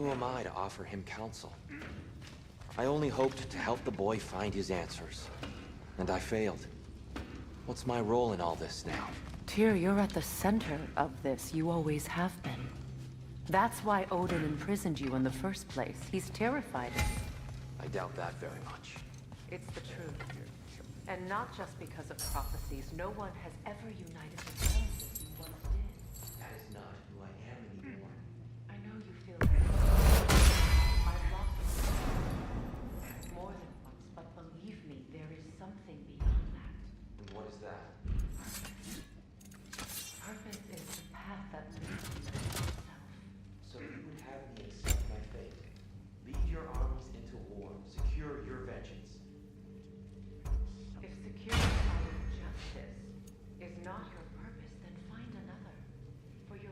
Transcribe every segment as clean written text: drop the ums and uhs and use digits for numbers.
Who am I to offer him counsel? I only hoped to help the boy find his answers. And I failed. What's my role in all this now? Tyr, you're at the center of this. You always have been. That's why Odin imprisoned you in the first place. He's terrified of you. I doubt that very much. It's the truth. And not just because of prophecies. No one has ever united the realms as you once did. That is not who I am anymore. I know you feel that. I've lost you more than once, but believe me, there is something beyond that. And what is that? Purpose is the path that leads you to yourself. So you would have me accept my fate. Lead your armies into war. Secure your vengeance. If securing our justice is not your purpose, then find another. For your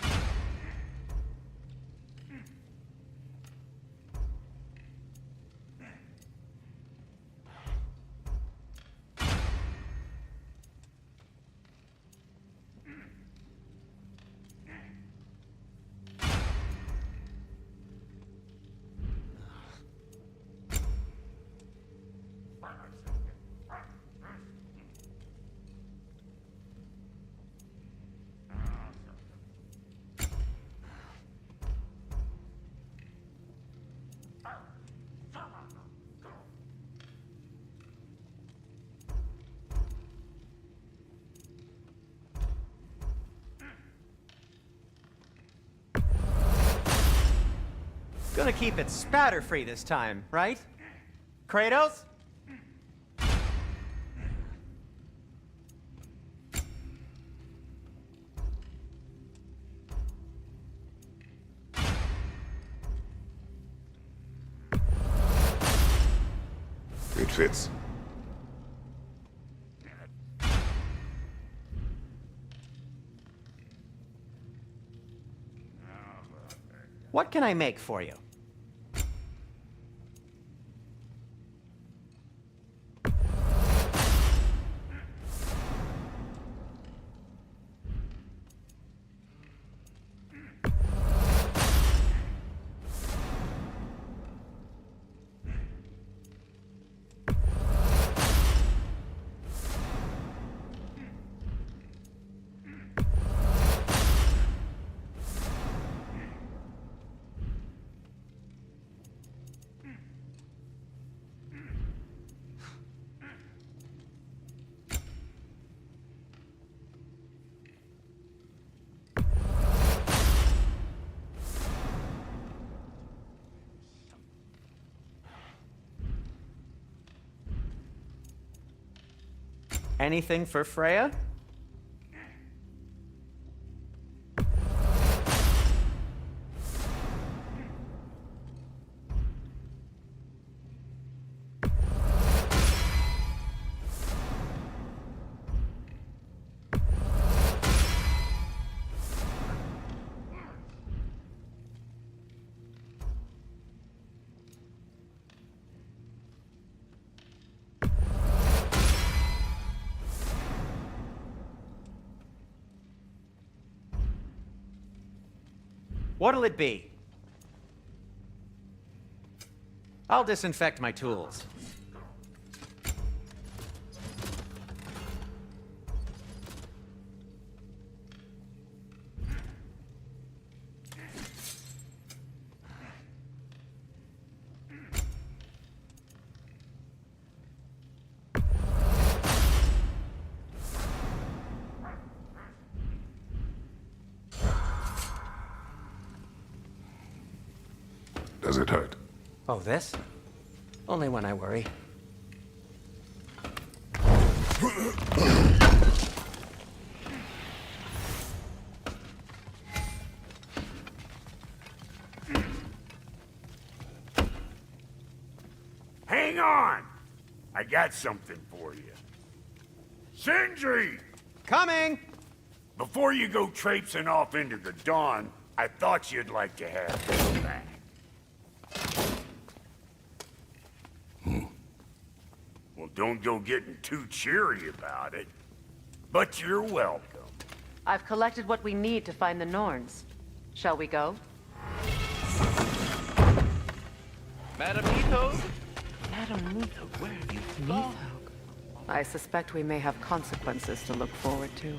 Gonna keep it spatter-free this time, right? Kratos? It fits. What can I make for you? Anything for Freya? What'll it be? I'll disinfect my tools. Does it hurt? Oh, this? Only when I worry. Hang on! I got something for you. Sindri! Coming! Before you go traipsing off into the dawn, I thought you'd like to have this back. Well, don't go getting too cheery about it. But you're welcome. I've collected what we need to find the Norns. Shall we go? Madam Nito? Madam Nito, where have you gone? I suspect we may have consequences to look forward to.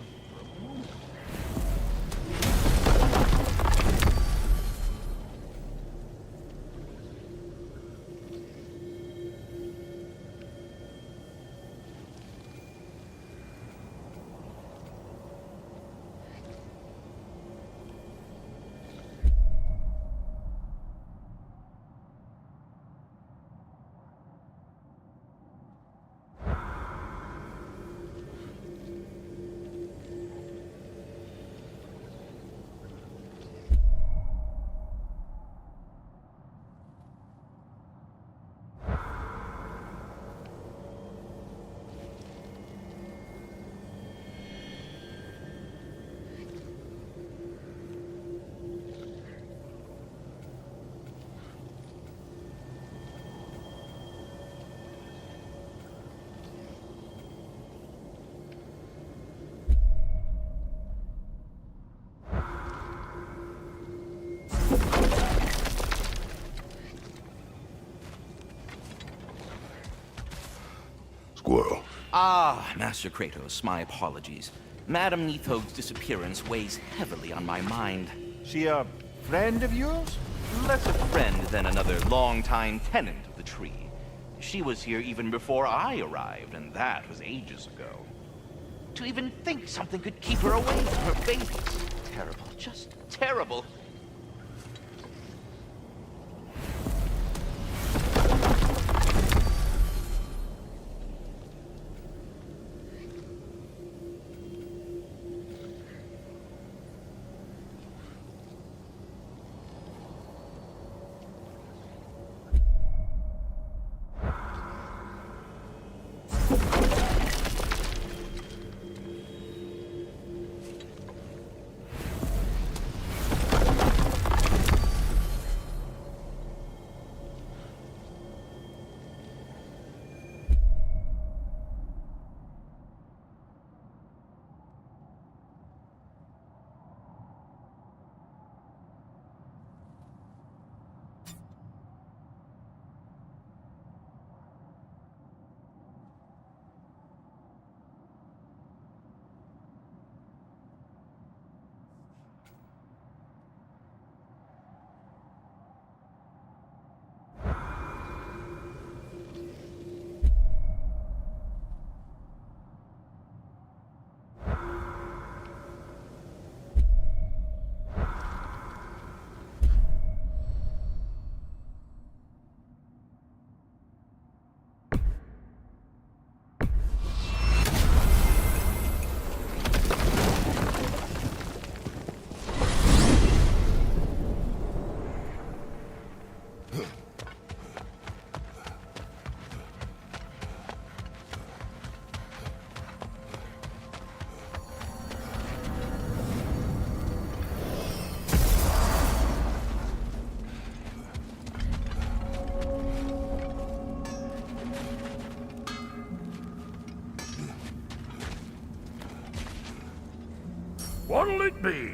Squirrel. Ah, Master Kratos, my apologies. Madam Nitho's disappearance weighs heavily on my mind. She a friend of yours? Less a friend than another longtime tenant of the tree. She was here even before I arrived, and that was ages ago. To even think something could keep her away from her babies. Terrible, just terrible. What'll it be?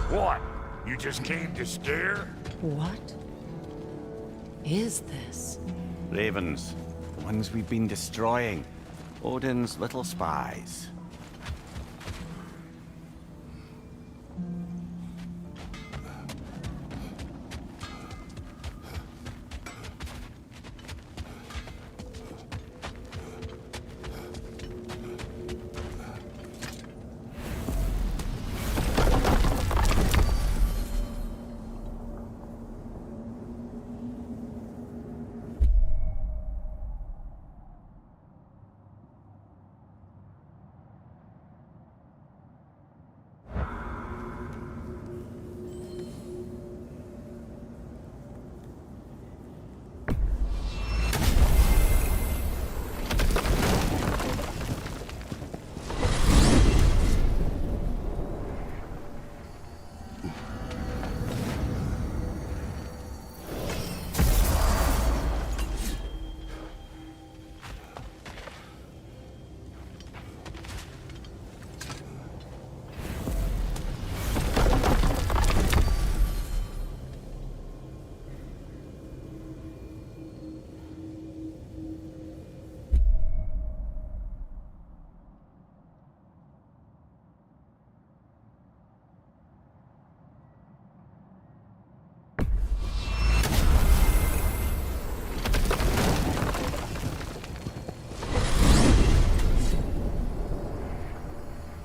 What? You just came to stare? What is this? Ravens. The ones we've been destroying. Odin's little spies.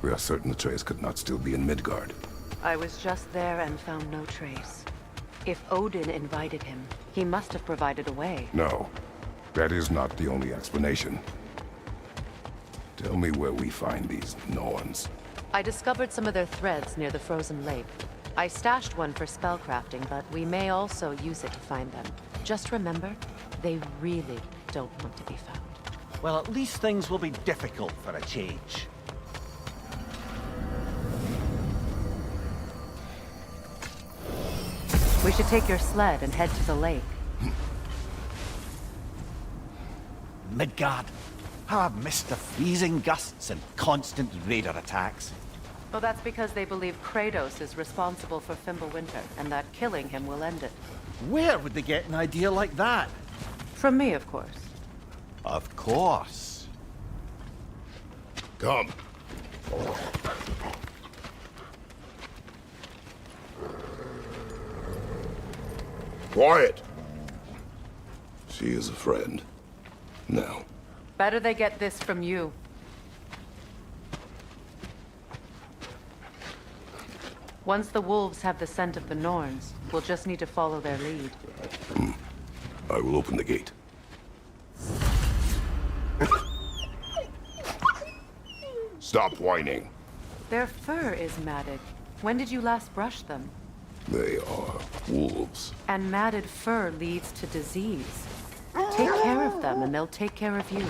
We are certain the trace could not still be in Midgard. I was just there and found no trace. If Odin invited him, he must have provided a way. No, that is not the only explanation. Tell me where we find these Norns. I discovered some of their threads near the frozen lake. I stashed one for spellcrafting, but we may also use it to find them. Just remember, they really don't want to be found. Well, at least things will be difficult for a change. We should take your sled and head to the lake. Midgard. How I've missed the freezing gusts and constant raider attacks. Well, that's because they believe Kratos is responsible for Fimbulwinter, and that killing him will end it. Where would they get an idea like that? From me, of course. Of course. Come. Quiet. She is a friend. Now. Better they get this from you. Once the wolves have the scent of the Norns, we'll just need to follow their lead. I will open the gate. Stop whining. Their fur is matted. When did you last brush them? They are wolves. And matted fur leads to disease. Take care of them, and they'll take care of you.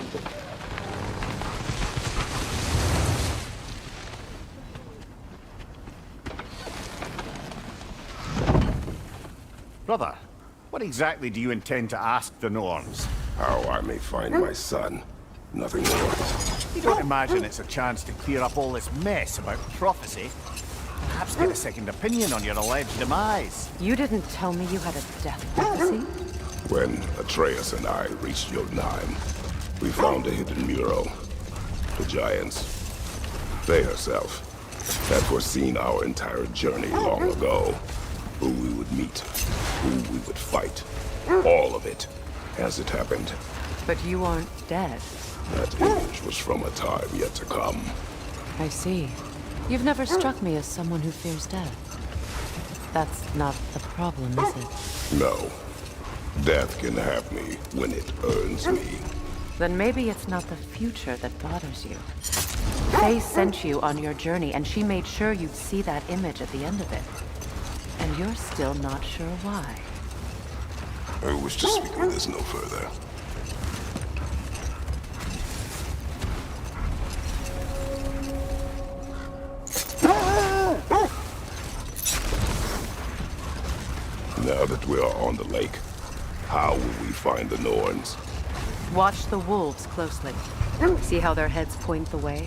Brother, what exactly do you intend to ask the Norns? How I may find my son. Nothing more. You don't imagine it's a chance to clear up all this mess about prophecy? Perhaps get a second opinion on your alleged demise. You didn't tell me you had a death prophecy? When Atreus and I reached Jotunheim, we found a hidden mural. The giants, they herself, had foreseen our entire journey long ago. Who we would meet, who we would fight. All of it, as it happened. But you aren't dead. That image was from a time yet to come. I see. You've never struck me as someone who fears death. That's not the problem, is it? No. Death can have me when it earns me. Then maybe it's not the future that bothers you. Faye sent you on your journey, and she made sure you'd see that image at the end of it. And you're still not sure why. I wish to speak of this no further. Now that we are on the lake, how will we find the Norns? Watch the wolves closely. See how their heads point the way?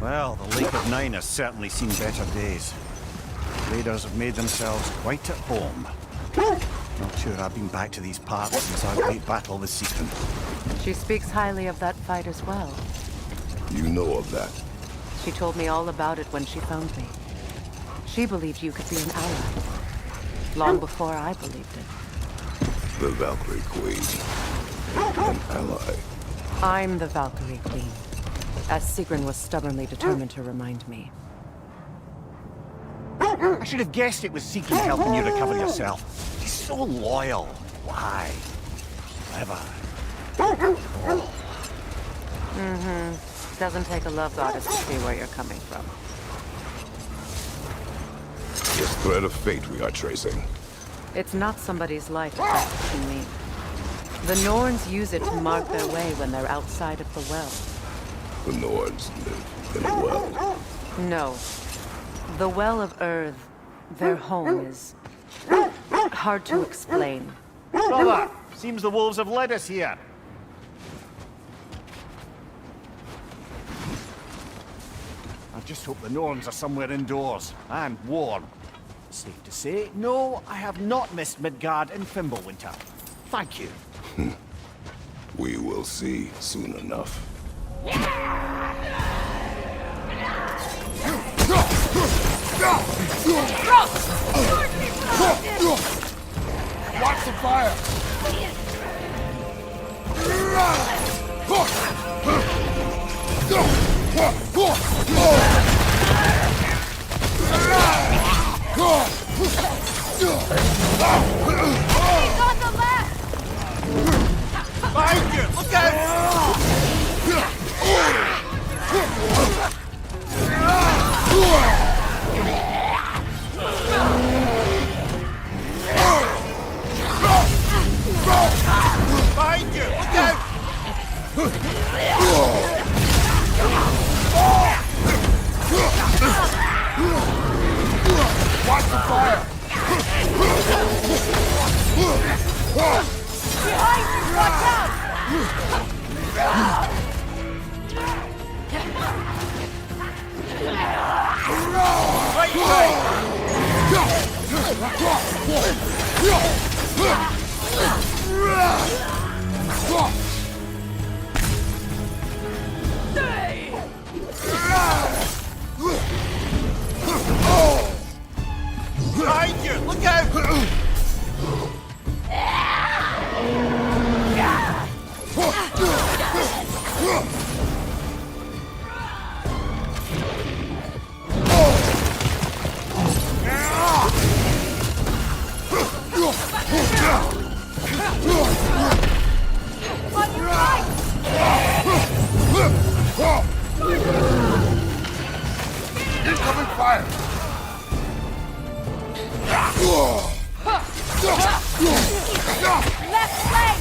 Well, the Lake of Nine has certainly seen better days. Raiders have made themselves quite at home. Not sure I've been back to these parts since our great battle with Seacon. She speaks highly of that fight as well. You know of that. She told me all about it when she found me. She believed you could be an ally. Long before I believed it. The Valkyrie Queen. An ally. I'm the Valkyrie Queen. As Sigrun was stubbornly determined to remind me. I should have guessed it was Seacon helping you recover yourself. He's so loyal. Why? Clever. Doesn't take a love goddess to see where you're coming from. This thread of fate we are tracing. It's not somebody's life if that's what you mean. The Norns use it to mark their way when they're outside of the well. The Norns live in a well. No. The Well of Earth, their home, is hard to explain. Brother, seems the wolves have led us here. I just hope the Norns are somewhere indoors and warm. Safe to say, no, I have not missed Midgard in Fimbulwinter. Thank you. We will see soon enough. Watch the fire! Behind you! Look out! Behind you! Look out! Watch the fire! Behind you! Watch out! Right side! Behind you! Look out! On your right! Incoming fire! Left leg!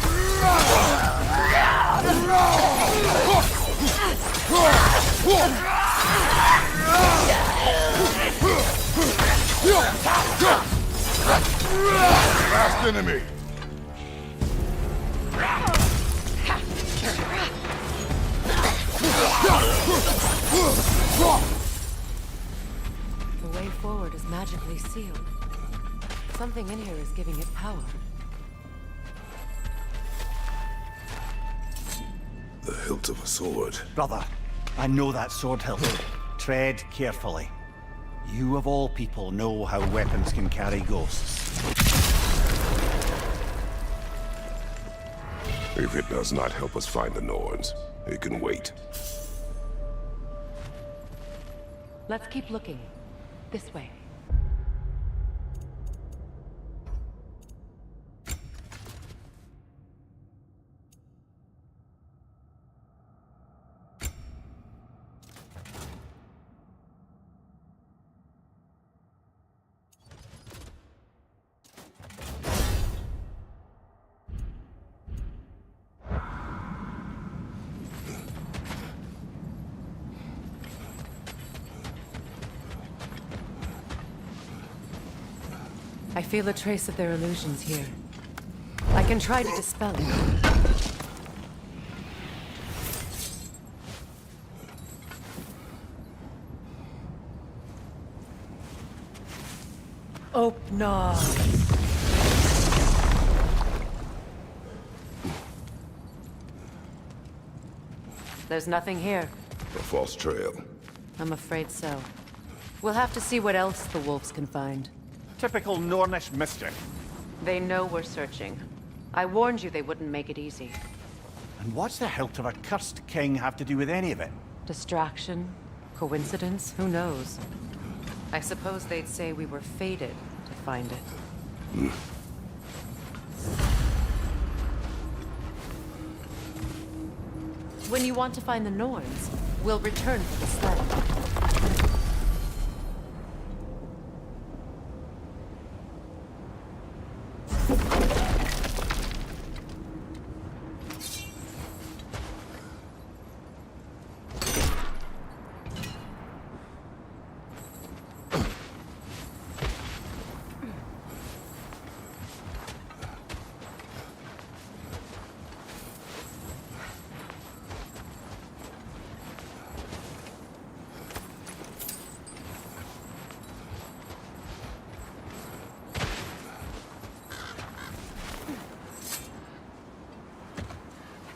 Last enemy! The way forward is magically sealed. Something in here is giving it power. The hilt of a sword. Brother, I know that sword hilt. Tread carefully. You of all people know how weapons can carry ghosts. If it does not help us find the Norns, it can wait. Let's keep looking. This way. I feel a trace of their illusions here. I can try to dispel it. Opna. There's nothing here. A false trail. I'm afraid so. We'll have to see what else the wolves can find. Typical Nornish mischief. They know we're searching. I warned you they wouldn't make it easy. And what's the hilt of a cursed king have to do with any of it? Distraction? Coincidence? Who knows? I suppose they'd say we were fated to find it. When you want to find the Norns, we'll return for the sled.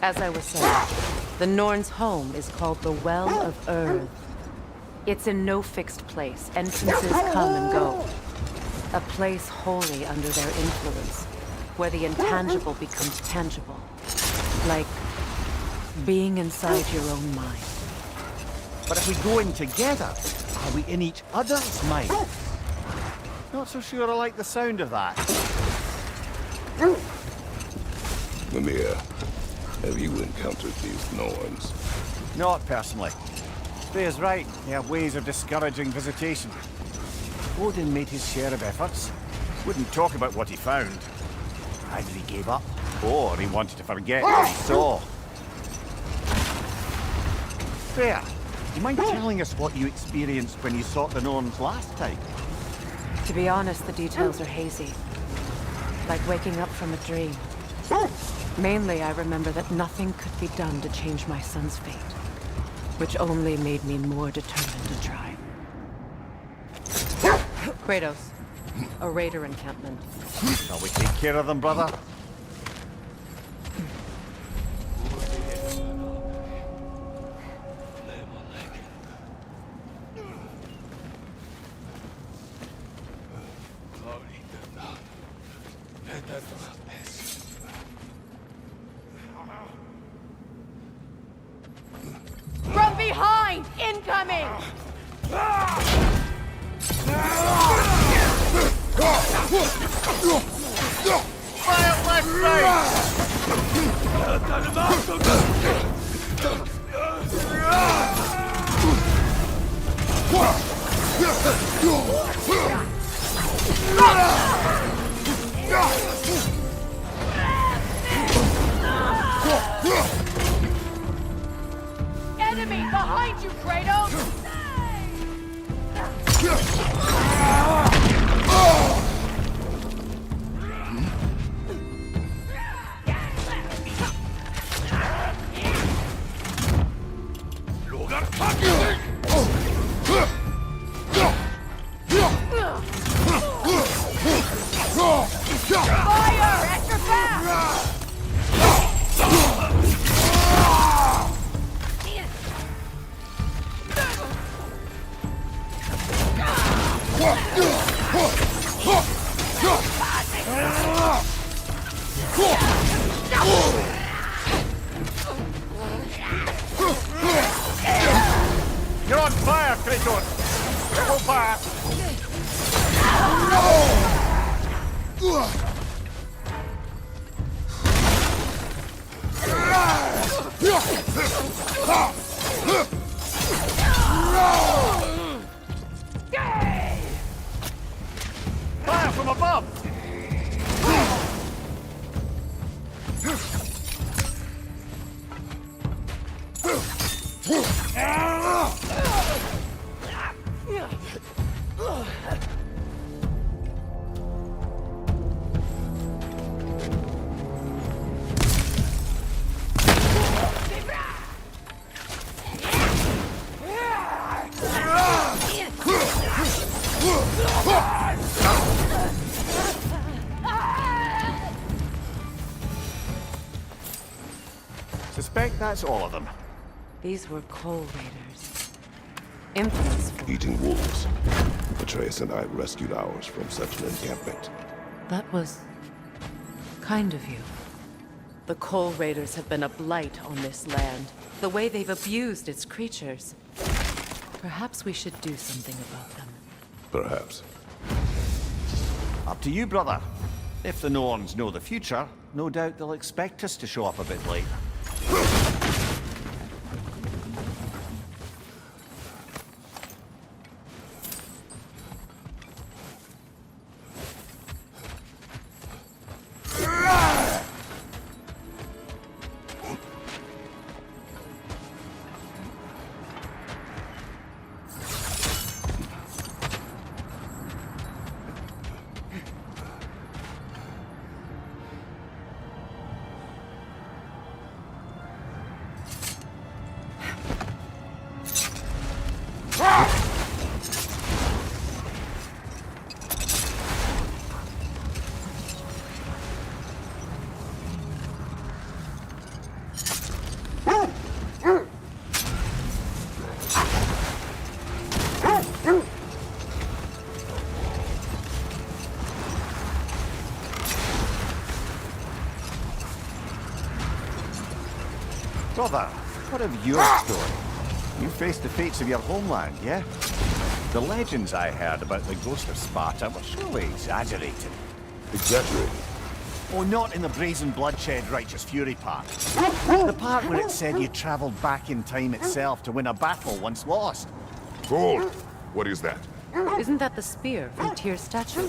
As I was saying, the Norn's home is called the Well of Earth. It's in no fixed place. Entrances come and go. A place wholly under their influence, where the intangible becomes tangible. Like Being inside your own mind. But if we go in together, are we in each other's mind? Not so sure I like the sound of that. Mimir, have you encountered these Norns? Not personally. Freya's right. They have ways of discouraging visitation. Odin made his share of efforts. Wouldn't talk about what he found. Either he gave up, or he wanted to forget what he saw. Freya, do you mind telling us what you experienced when you sought the Norns last time? To be honest, the details are hazy. Like waking up from a dream. Mainly, I remember that nothing could be done to change my son's fate. Which only made me more determined to try. Kratos. A raider encampment. Shall we take care of them, brother? From behind! Incoming! Fire left side! Enemy behind you, Kratos! Fire! Extra fast! You're on fire, Kratos! Go fire! Fire from above! Suspect that's all of them. These were Coal Raiders. Infamous for... Eating wolves. Atreus and I rescued ours from such an encampment. That was... kind of you. The Coal Raiders have been a blight on this land. The way they've abused its creatures. Perhaps we should do something about them. Perhaps. Up to you, brother. If the Norns know the future, no doubt they'll expect us to show up a bit late. Brother, what of your story? You faced the fates of your homeland, yeah? The legends I heard about the ghost of Sparta were surely exaggerated. Exaggerated? Oh, not in the brazen bloodshed righteous fury part. The part where it said you traveled back in time itself to win a battle once lost. Hold! What is that? Isn't that the spear from Tyr's statue?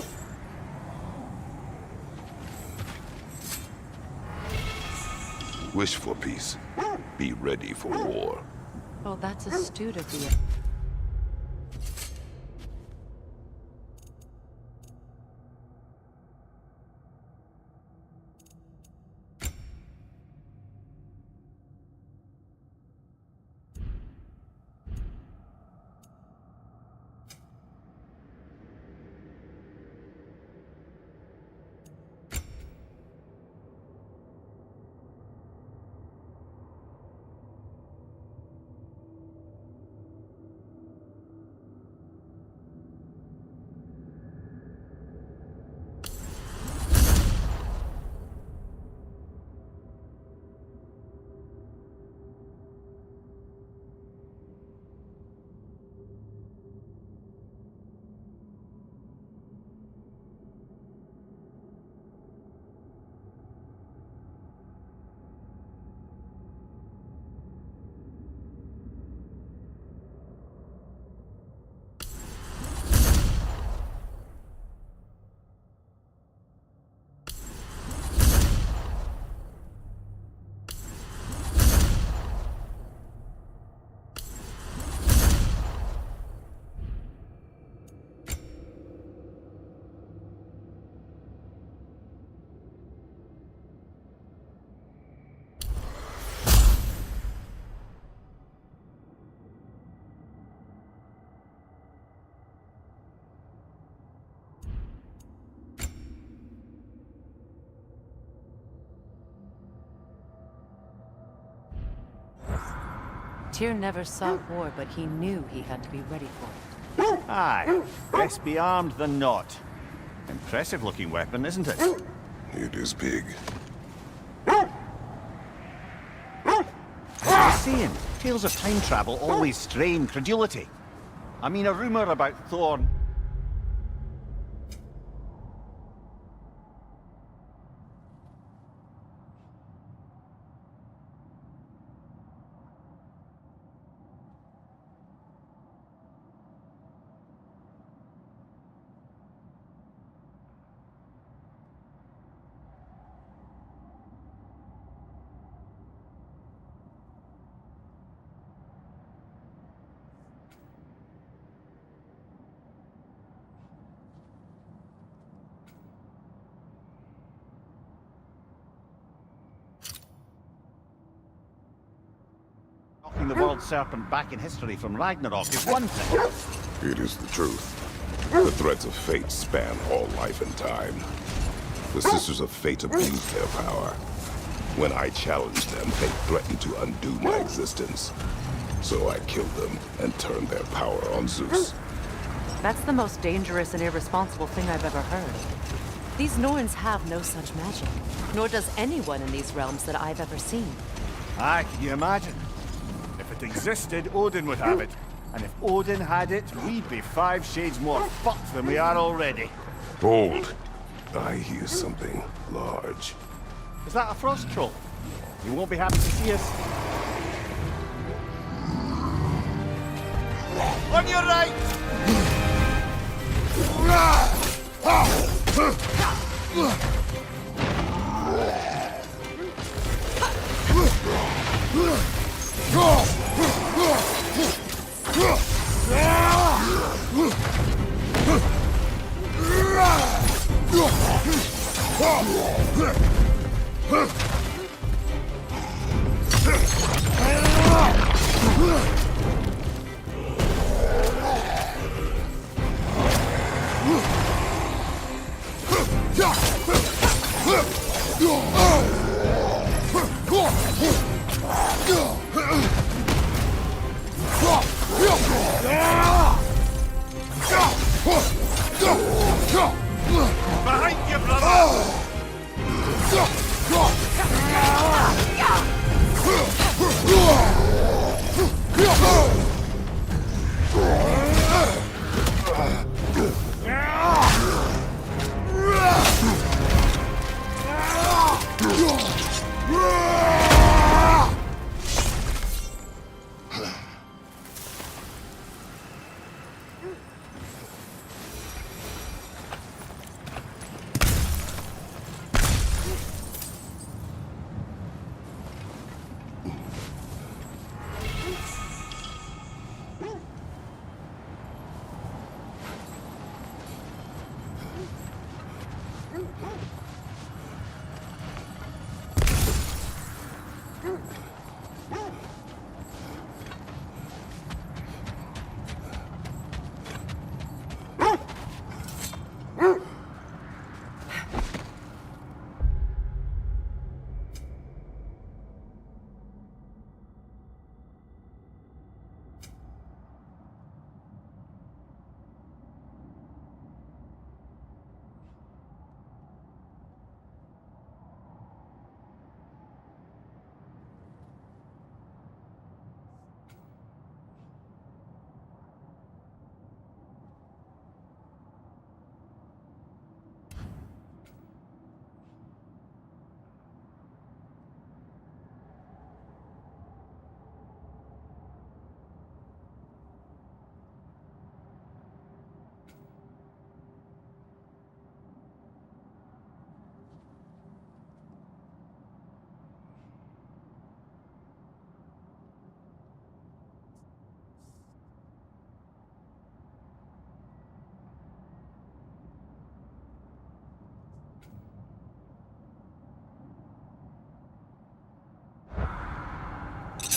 Wish for peace. Be ready for war. Oh, that's astute of the... Tyr never sought war, but he knew he had to be ready for it. Aye, best be armed than not. Impressive looking weapon, isn't it? It is big. As I was saying, tales of time travel always strain credulity. I mean, a rumor about Thor... knocking the world serpent back in history from Ragnarok is one thing. It is the truth. The threads of fate span all life and time. The Sisters of Fate abused their power. When I challenged them, they threatened to undo my existence. So I killed them and turned their power on Zeus. That's the most dangerous and irresponsible thing I've ever heard. These Norns have no such magic, nor does anyone in these realms that I've ever seen. Aye, can you imagine? If it existed, Odin would have it. And if Odin had it, we'd be 5 shades more fucked than we are already. Bold. I hear something large. Is that a frost troll? You won't be happy to see us. On your right! Behind you, brother!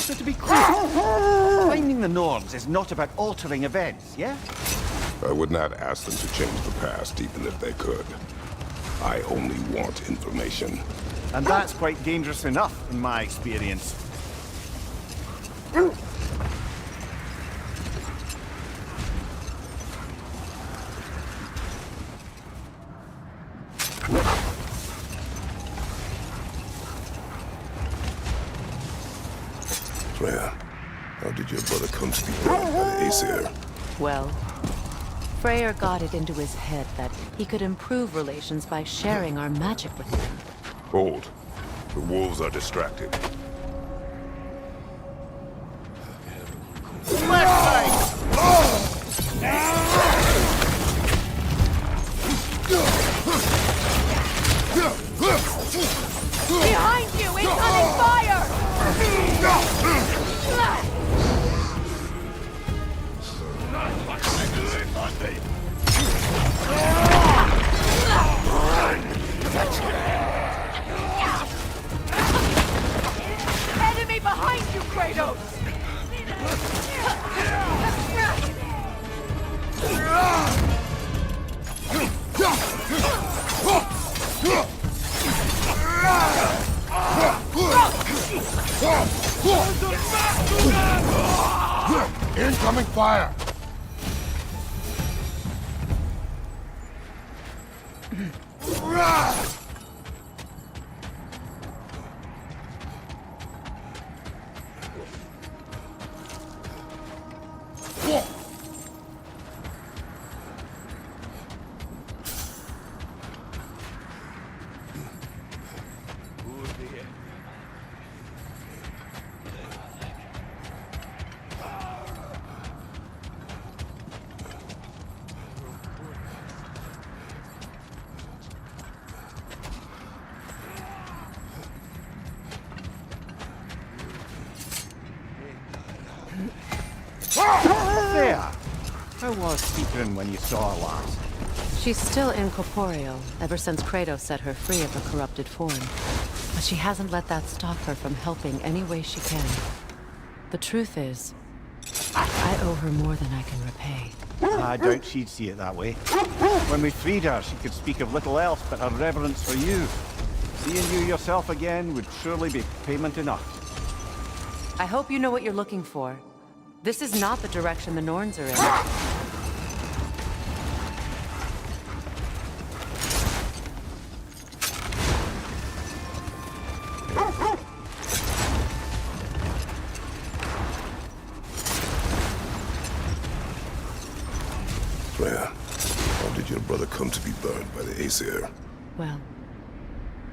So to be clear, finding the Norns is not about altering events, yeah? I would not ask them to change the past, even if they could. I only want information. And that's quite dangerous enough, in my experience. Freya, how did your brother come to be burned by the Aesir? Well, Freyr got it into his head that he could improve relations by sharing our magic with him. Hold. The wolves are distracted. Behind you! Incoming fire! Enemy behind you, Kratos! Incoming fire! There! How was Sigrun when you saw her last? She's still incorporeal, ever since Kratos set her free of her corrupted form. But she hasn't let that stop her from helping any way she can. The truth is, I owe her more than I can repay. I doubt she'd see it that way. When we freed her, she could speak of little else but her reverence for you. Seeing you yourself again would surely be payment enough. I hope you know what you're looking for. This is not the direction the Norns are in. Freya, how did your brother come to be burned by the Aesir? Well,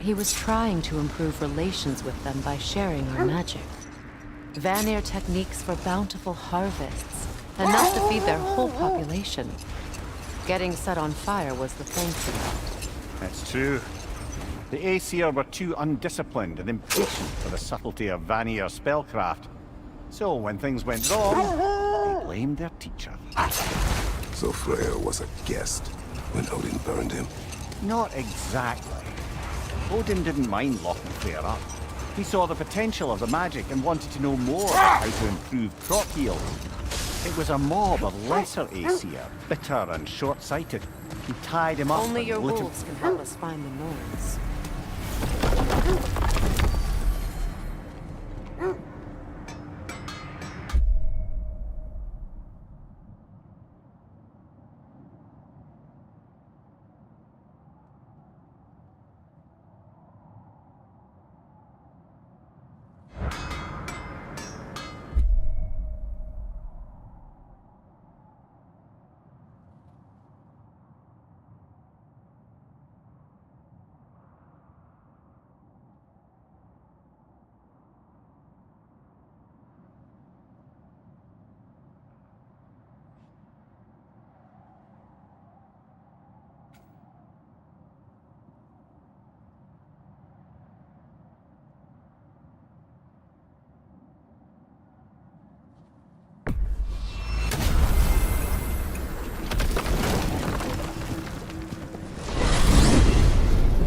he was trying to improve relations with them by sharing our magic. Vanir techniques for bountiful harvests, enough to feed their whole population. Getting set on fire was the thanks for that. That's true. The Aesir were too undisciplined and impatient for the subtlety of Vanir spellcraft. So when things went wrong, they blamed their teacher. So Freya was a guest when Odin burned him? Not exactly. Odin didn't mind locking Freya up. He saw the potential of the magic and wanted to know more about how to improve crop yield. It was a mob of lesser Aesir, bitter and short-sighted, who tied him up Only and your lit him. wolves can help us find the Norns.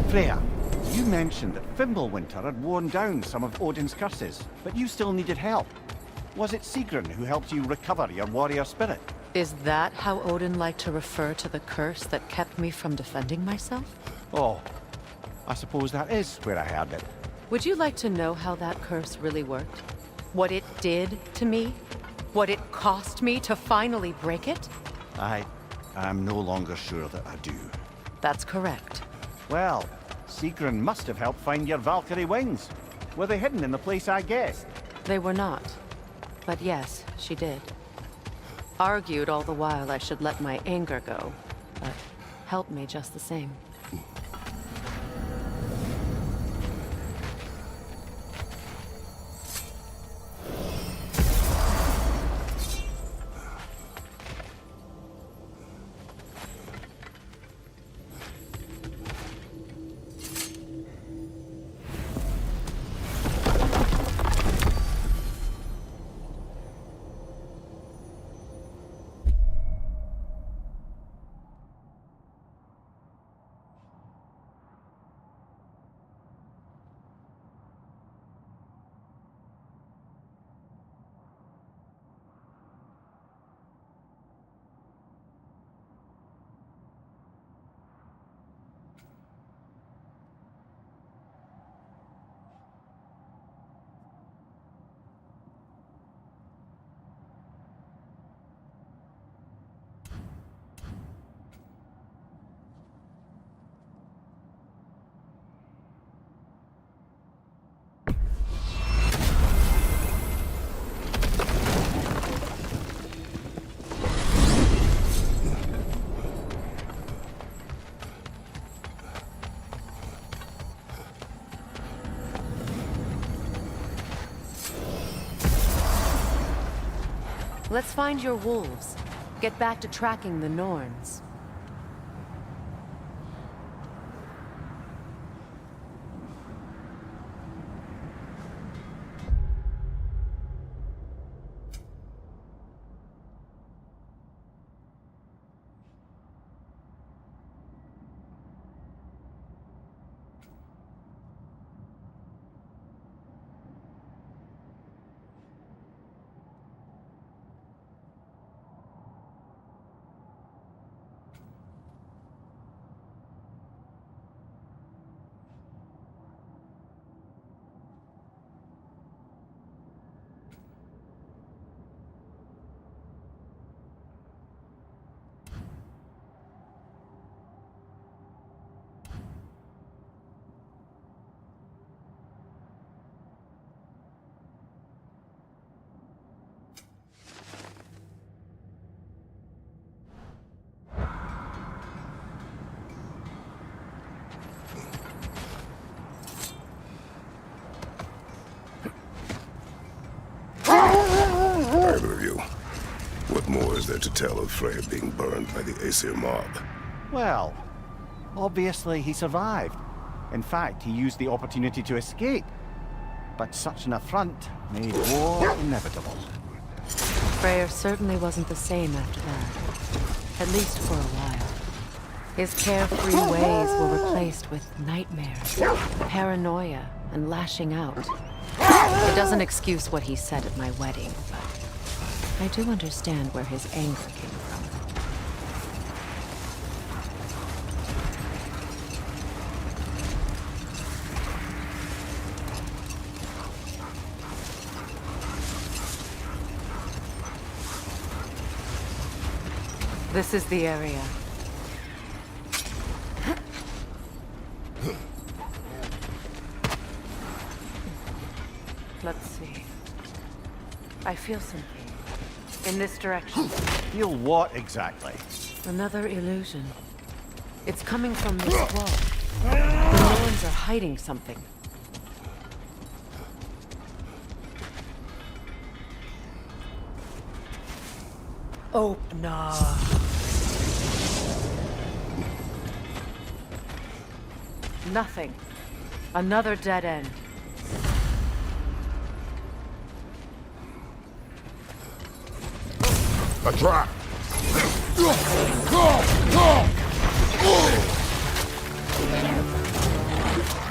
Freya, You mentioned that Fimbulwinter had worn down some of Odin's curses, but you still needed help. Was it Sigrun who helped you recover your warrior spirit? Is that how Odin liked to refer to the curse that kept me from defending myself? Oh, I suppose that is where I heard it. Would you like to know how that curse really worked? What it did to me? What it cost me to finally break it? I'm no longer sure that I do. That's correct. Well, Sigrun must have helped find your Valkyrie wings. Were they hidden in the place I guessed? They were not. But yes, she did. Argued all the while I should let my anger go, but helped me just the same. Let's find your wolves. Get back to tracking the Norns. Either of you, what more is there to tell of Freya being burned by the Aesir mob? Well, obviously he survived. In fact, he used the opportunity to escape. But such an affront made war inevitable. Freyr certainly wasn't the same after that. At least for a while. His carefree ways were replaced with nightmares, paranoia, and lashing out. It doesn't excuse what he said at my wedding, but I do understand where his anger came from. This is the area. Let's see. I feel something. In this direction. Feel what exactly? Another illusion. It's coming from this wall. The Norns are hiding something. Oh, no. Nothing. Another dead end. A trap!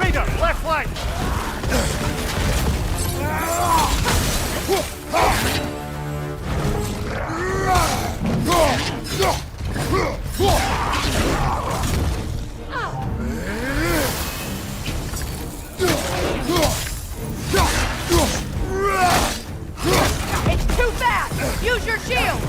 Raider! It's too fast! Use your shield!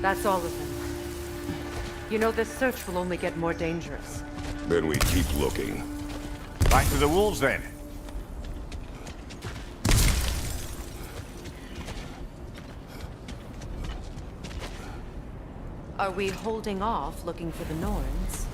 That's all of them. You know, this search will only get more dangerous. Then we keep looking. Back to the wolves, then. Are we holding off looking for the Norns?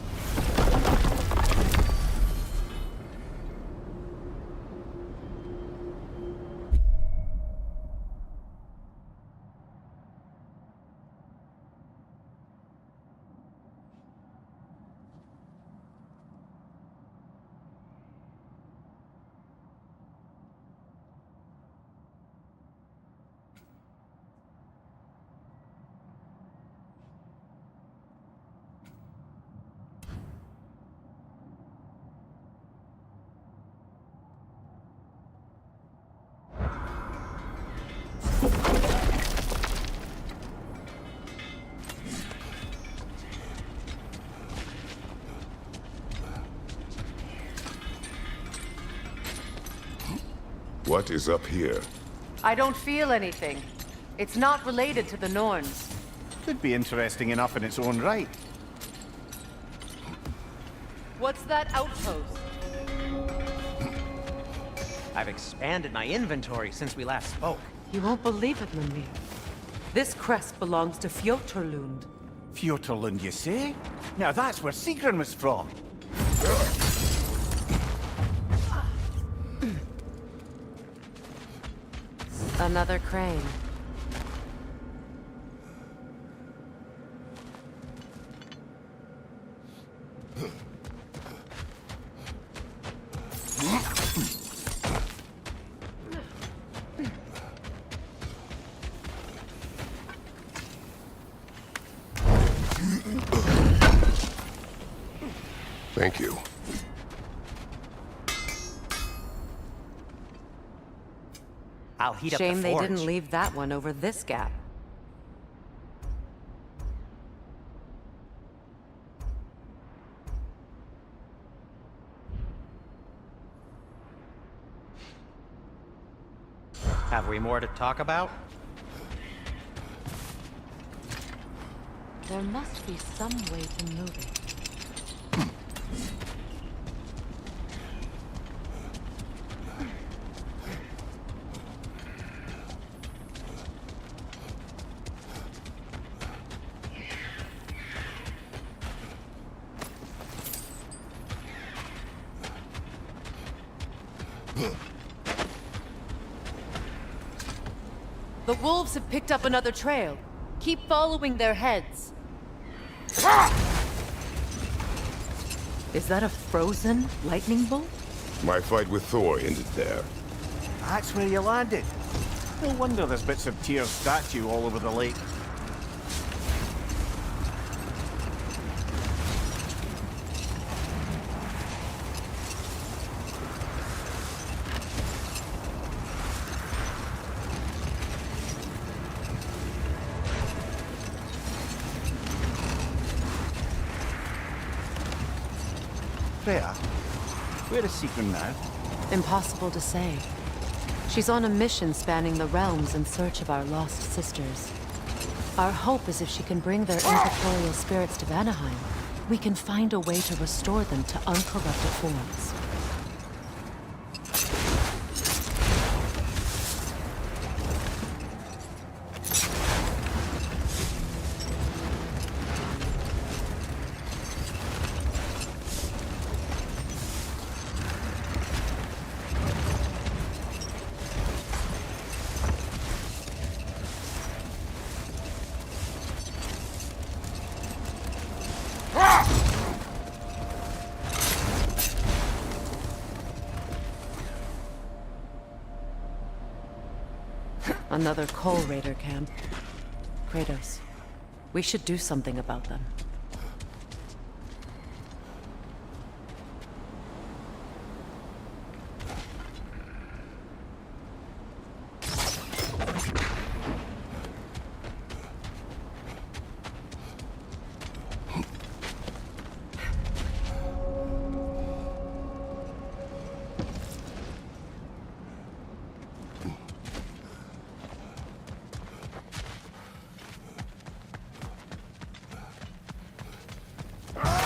What is up here? I don't feel anything. It's not related to the Norns. Could be interesting enough in its own right. What's that outpost? I've expanded my inventory since we last spoke. You won't believe it, Mimir. This crest belongs to Fjotorlund. Fjotorlund, you say? Now that's where Sigrun was from. Another crane. Thank you. I'll heat up Shame the they forge. didn't leave that one over this gap. Have we more to talk about? There must be some way to move it. The wolves have picked up another trail. Keep following their heads. Is that a frozen lightning bolt? My fight with Thor ended there. That's where you landed. No wonder there's bits of Tyr's statue all over the lake. Freya, where is Sigrun now? Impossible to say. She's on a mission spanning the realms in search of our lost sisters. Our hope is if she can bring their incorporeal spirits to Vanaheim, we can find a way to restore them to uncorrupted forms. Another Coal Raider camp. Kratos, we should do something about them.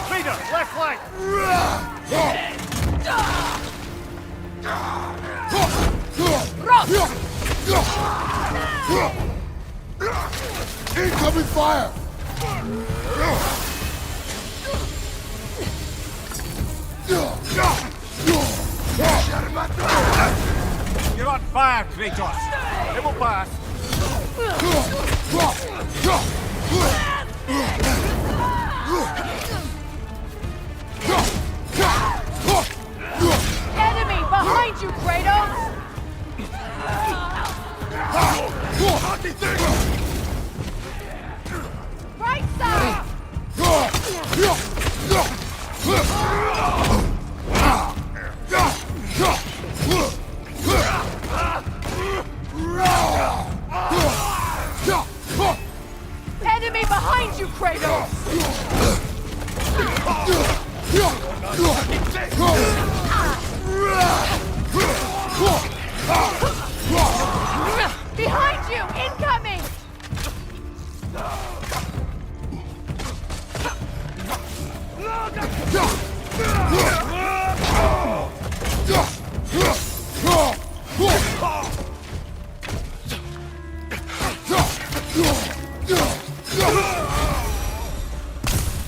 Leader, left flank! Incoming fire! You're on fire, Kratos! It will pass! Enemy behind you, Kratos! Right side! Enemy behind you, Kratos! Behind you! Incoming!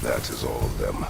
That is all of them.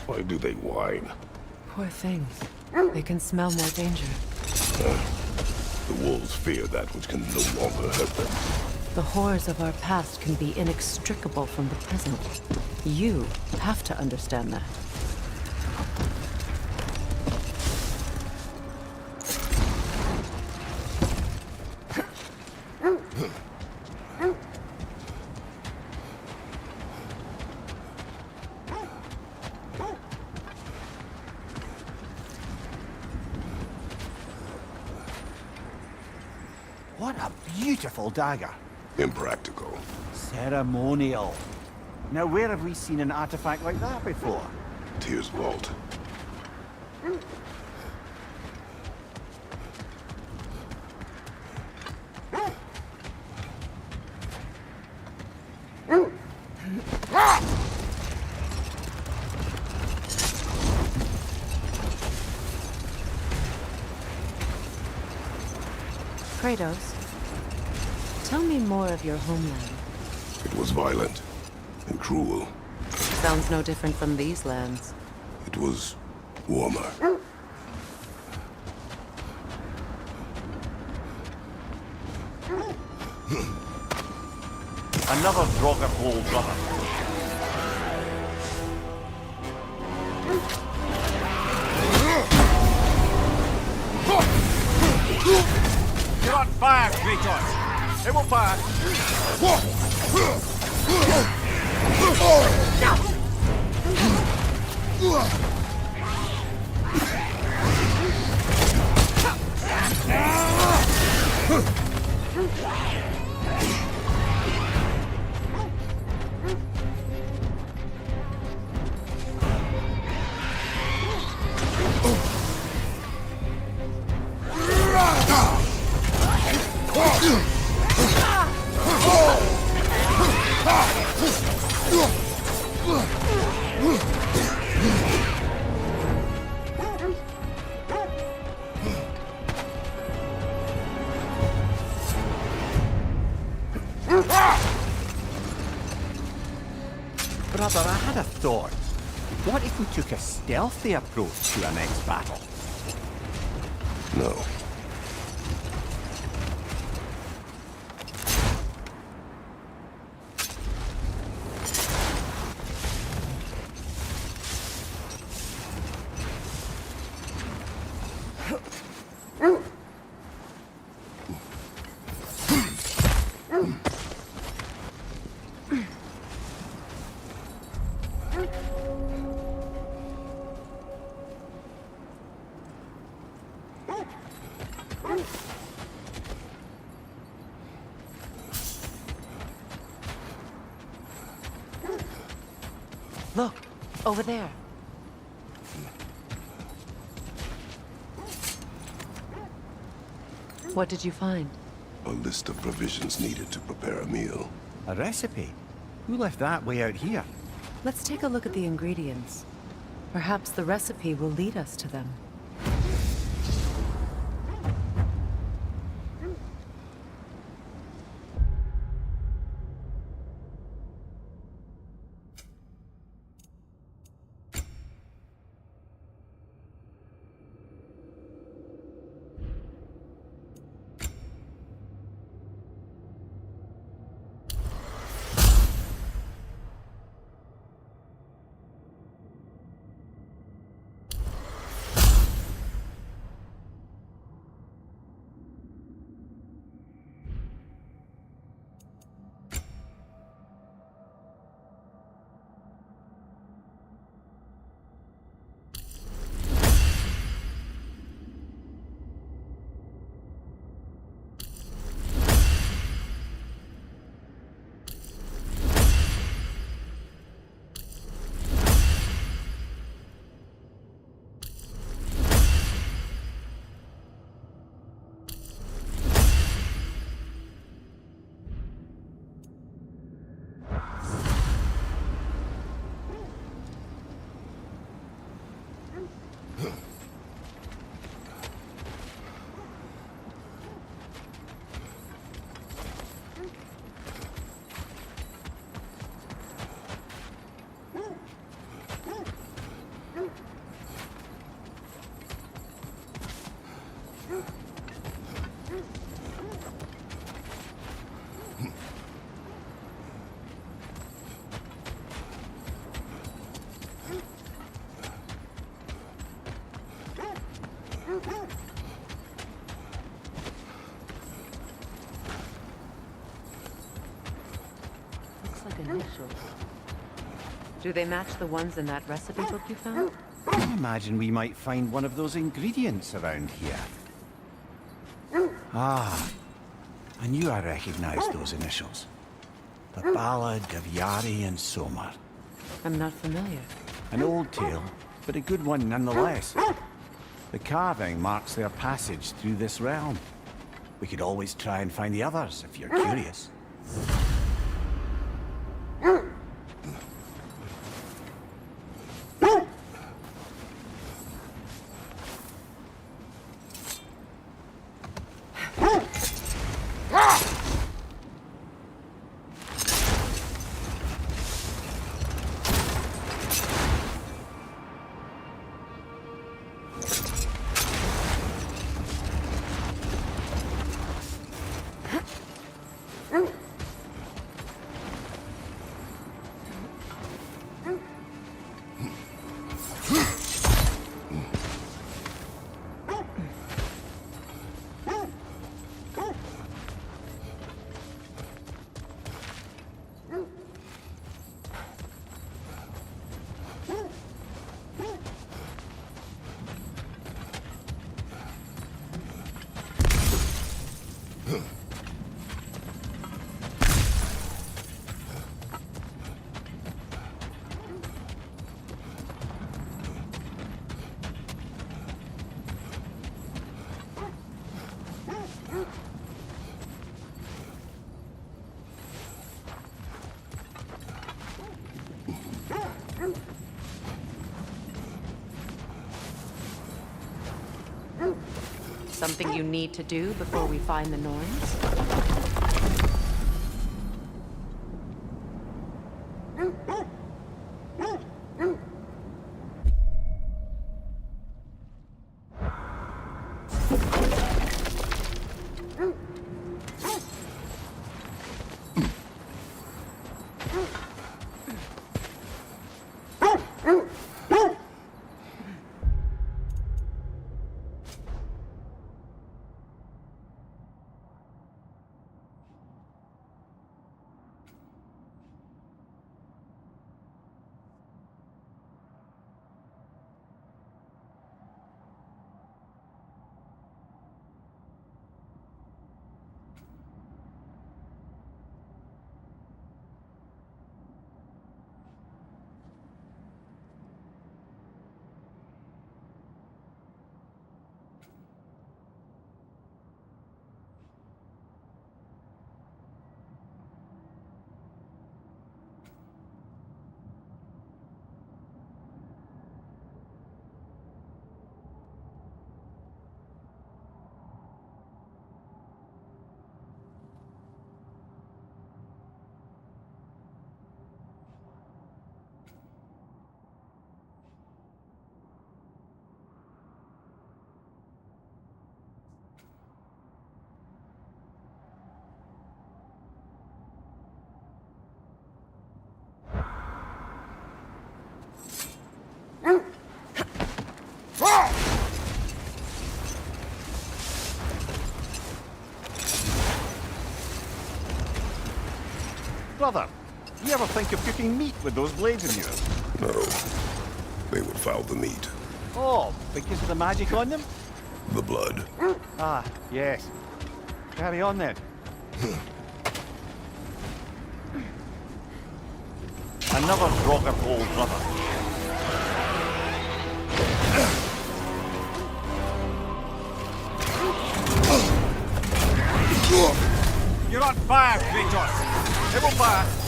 Why do they whine? Poor things. They can smell more danger. The wolves fear that which can no longer hurt them. The horrors of our past can be inextricable from the present. You have to understand that. What a beautiful dagger. Impractical. Ceremonial. Now, where have we seen an artifact like that before? Tyr's vault. Kratos, tell me more of your homeland. It was violent and cruel. Sounds no different from these lands. It was warmer. Another Draugr hole, brother. You're on fire, Kratos! It will pass! Brother, I had a thought. What if we took a stealthy approach to our next battle? No. Look, over there. What did you find? A list of provisions needed to prepare a meal. A recipe? Who left that way out here? Let's take a look at the ingredients. Perhaps the recipe will lead us to them. initials. Do they match the ones in that recipe book you found? I imagine we might find one of those ingredients around here. Ah, I knew I recognized those initials. The Ballad of Yari and Somar. I'm not familiar. An old tale, but a good one nonetheless. The carving marks their passage through this realm. We could always try and find the others, if you're curious. Something you need to do before we find the Norns? Brother, you ever think of cooking meat with those blades in yours? No. They would foul the meat. Oh, because of the magic on them? The blood. Ah, yes. Carry on then. Another rocker hole, brother. You're on fire, Kratos! It will pass!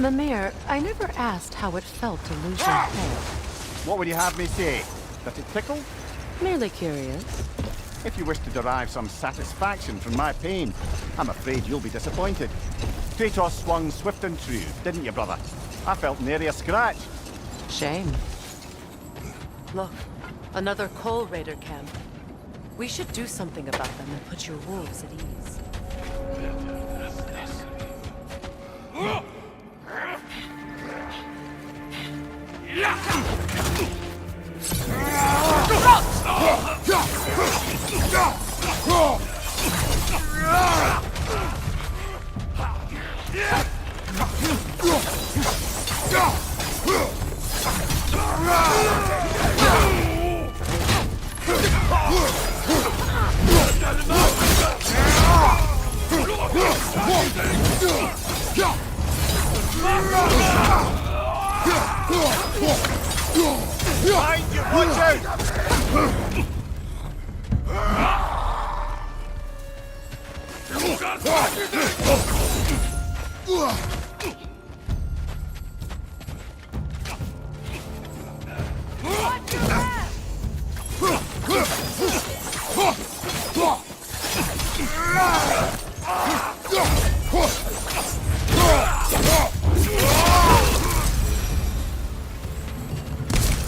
Mimir, I never asked how it felt to lose your head. What would you have me say? That it tickled? Merely curious. If you wish to derive some satisfaction from my pain, I'm afraid you'll be disappointed. Kratos swung swift and true, didn't you, brother? I felt nary a scratch. Shame. Look, another Coal Raider camp. We should do something about them and put your wolves at ease. Behind you, watch out!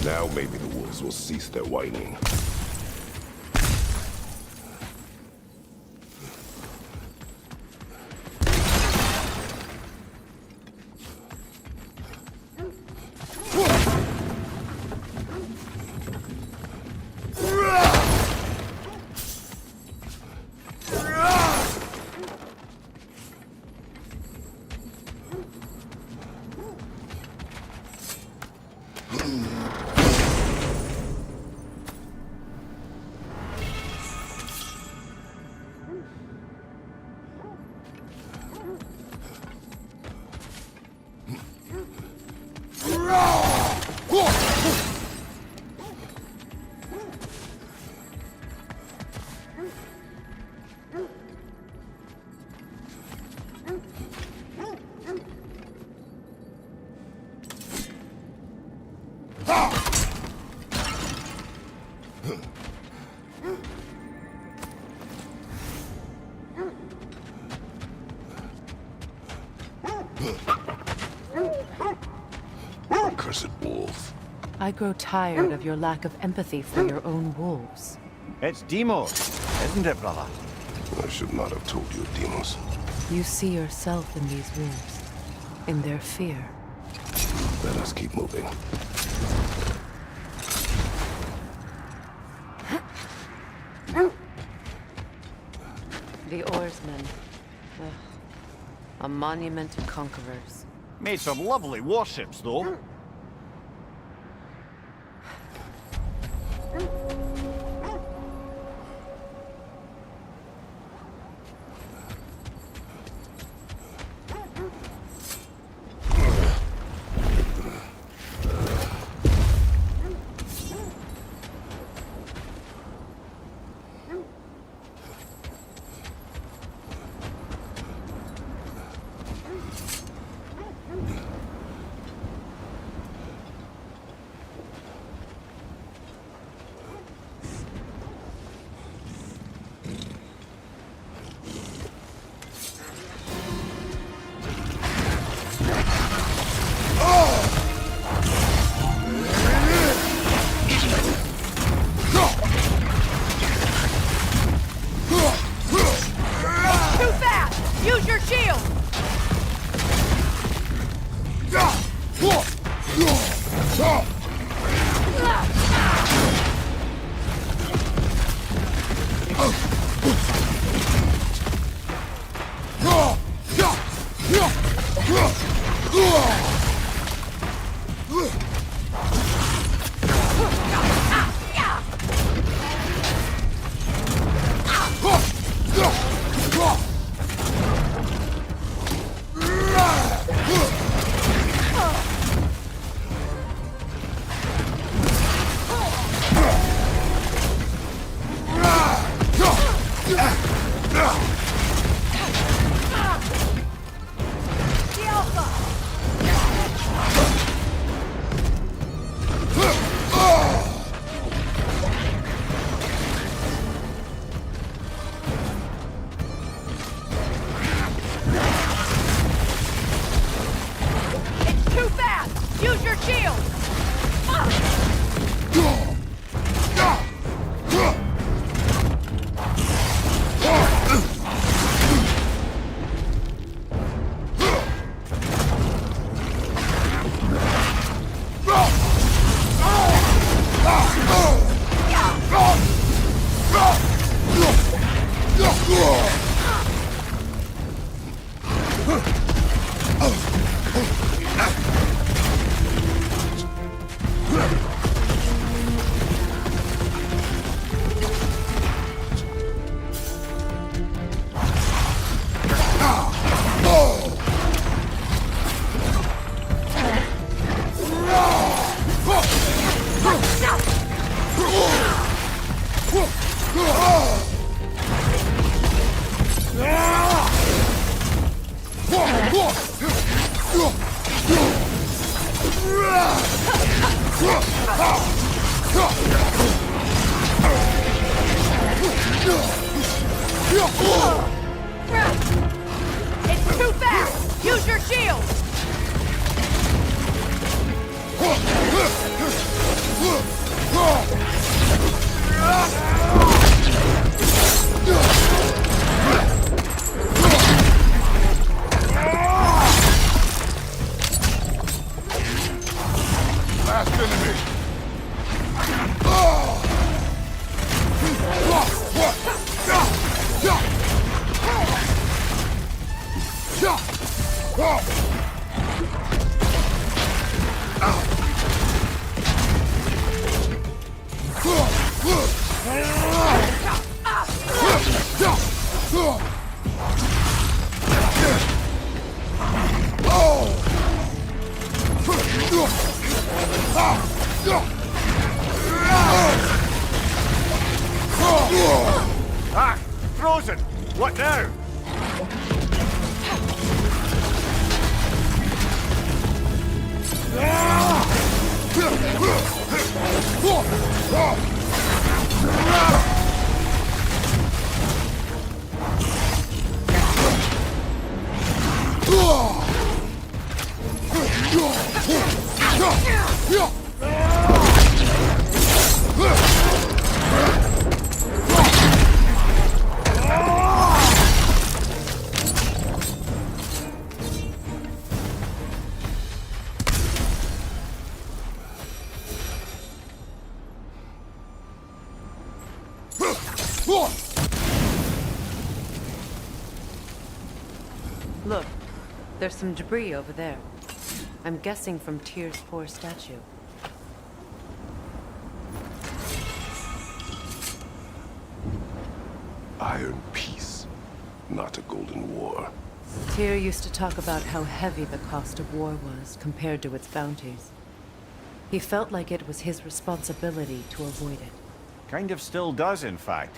Now maybe the wolves will cease their whining. Cursed wolf. I grow tired of your lack of empathy for your own wolves. It's Demos, isn't it, brother? I should not have told you, Demos. You see yourself in these wolves, in their fear. Let us keep moving. The oarsmen. Ugh. A monument to conquerors. Made some lovely warships, though. Use your shield! It's too fast! Use your shield! Last enemy! Ah! Frozen! What now? Look, there's some debris over there. I'm guessing from Tyr's poor statue. Iron peace, not a golden war. Tyr used to talk about how heavy the cost of war was compared to its bounties. He felt like it was his responsibility to avoid it. Kind of still does, in fact.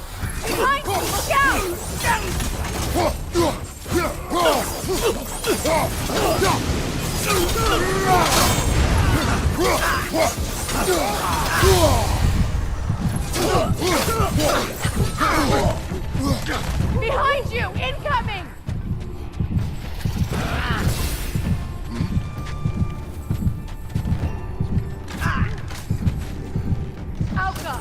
Behind you! Look out! Behind you! Incoming! Alka!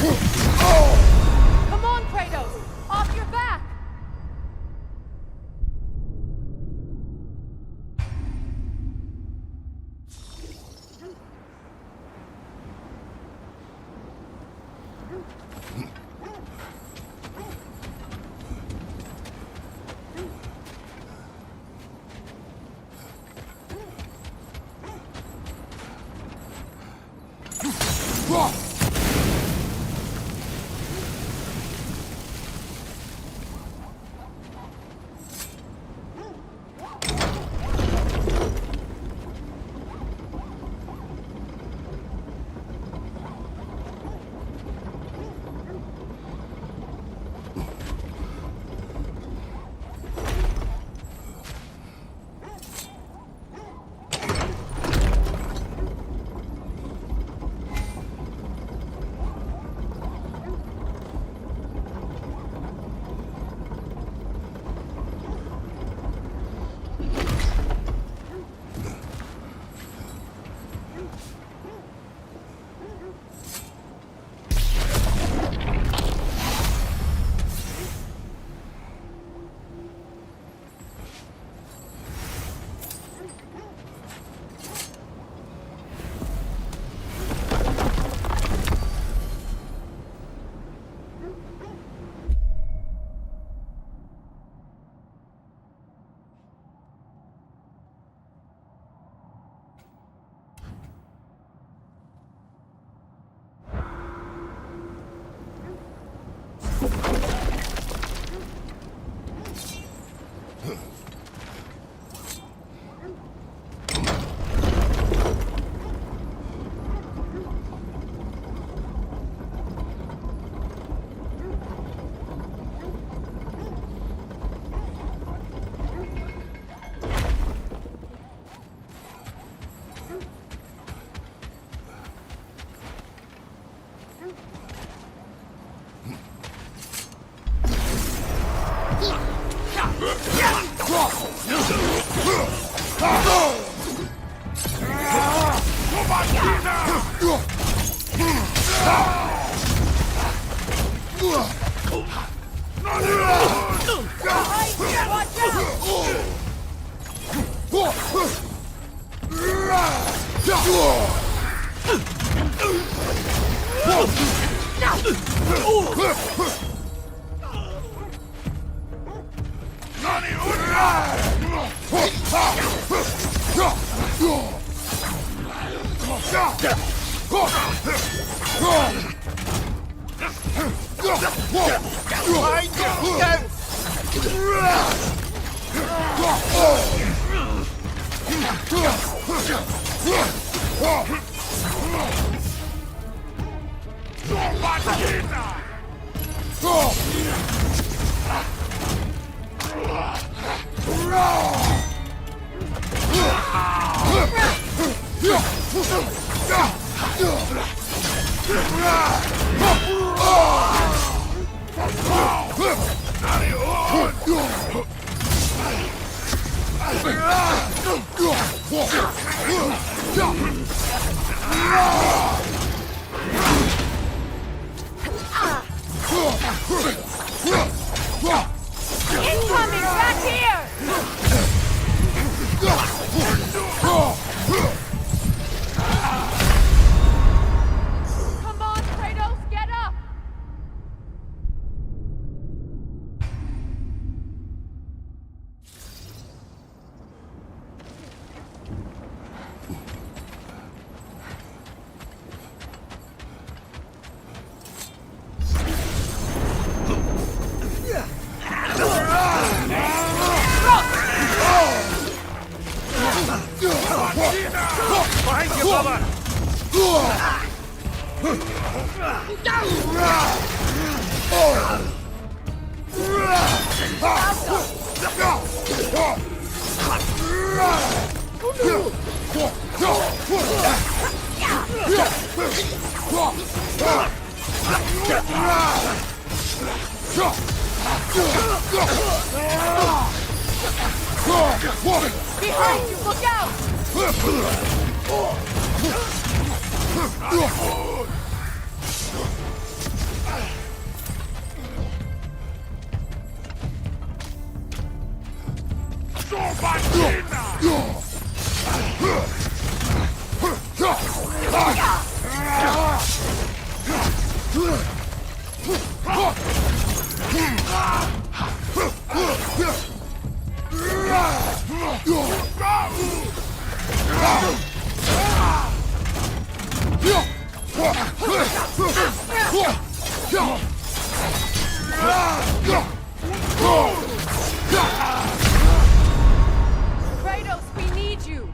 Come on, Kratos! Off your back! Incoming! Back here! Come on, Kratos, get up! Behind you, Bubba! Behind you, look out! Kratos, we need you!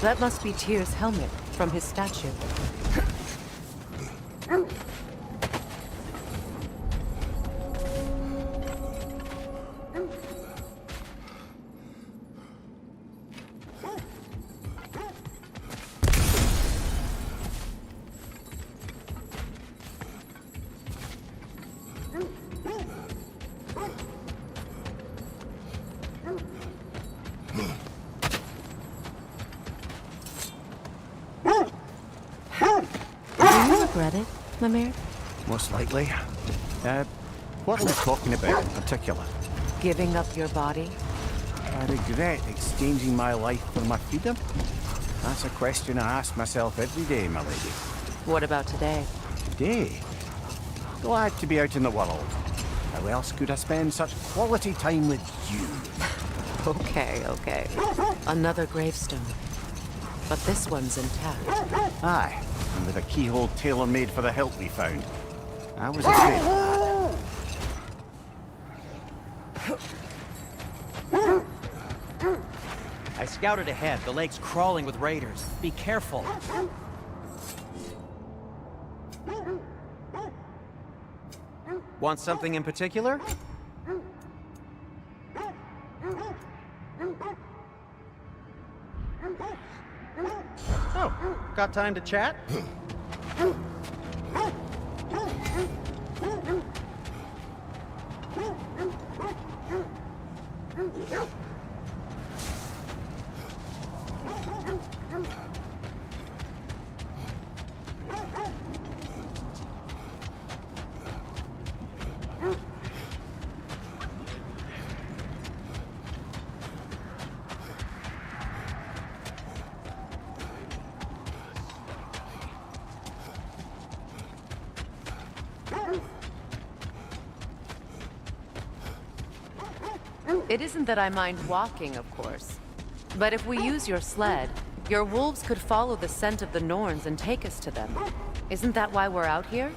That must be Tyr's helmet from his statue. regret it, Mimir? Most likely. What are we talking about in particular? Giving up your body? I regret exchanging my life for my freedom? That's a question I ask myself every day, my lady. What about today? Today? Glad to be out in the world. How else could I spend such quality time with you? Okay, okay. Another gravestone. But this one's intact. Aye, and with a keyhole tailor-made for the hilt we found. I was afraid of that. I scouted ahead. The lake's crawling with raiders. Be careful. Want something in particular? Oh, got time to chat? It isn't that I mind walking, of course. But if we use your sled, your wolves could follow the scent of the Norns and take us to them. Isn't that why we're out here?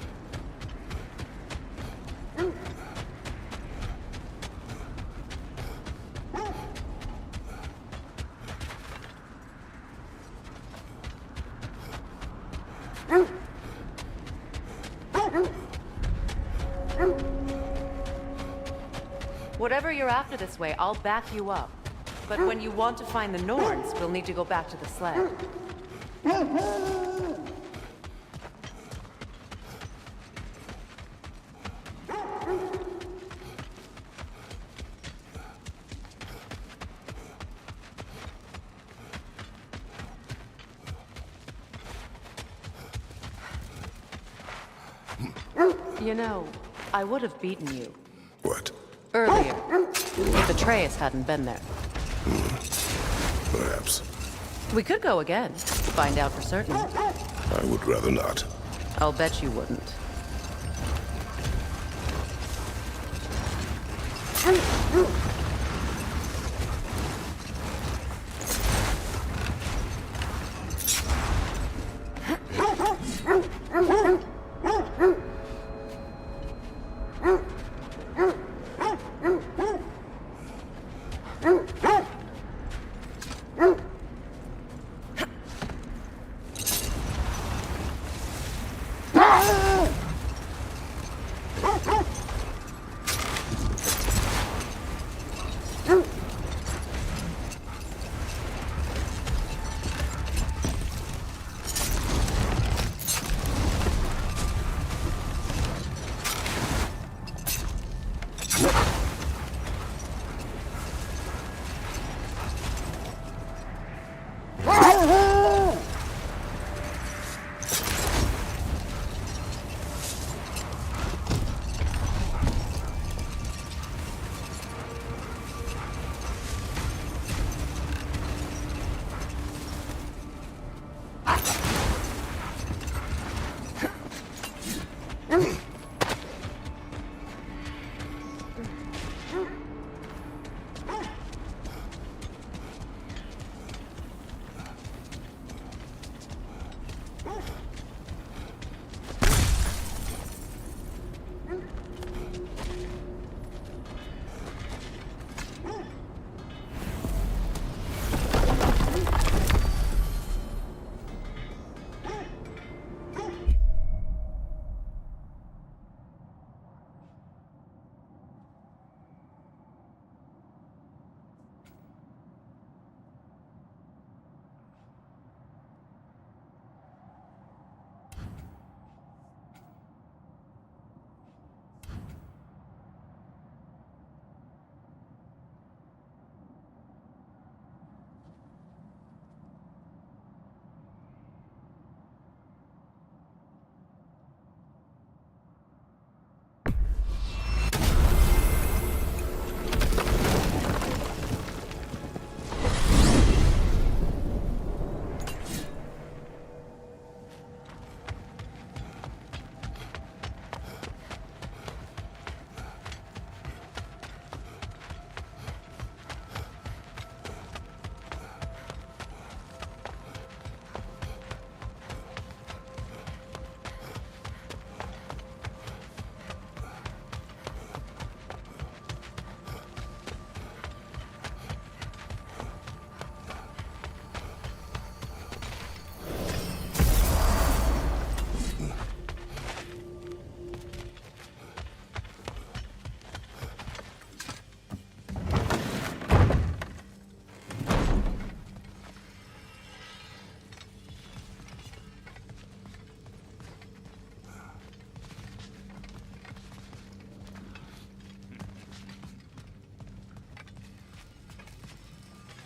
Whatever you're after this way, I'll back you up. But when you want to find the Norns, we'll need to go back to the sled. You know, I would have beaten you. What? Earlier, if Atreus hadn't been there. Perhaps. We could go again, find out for certain. I would rather not. I'll bet you wouldn't.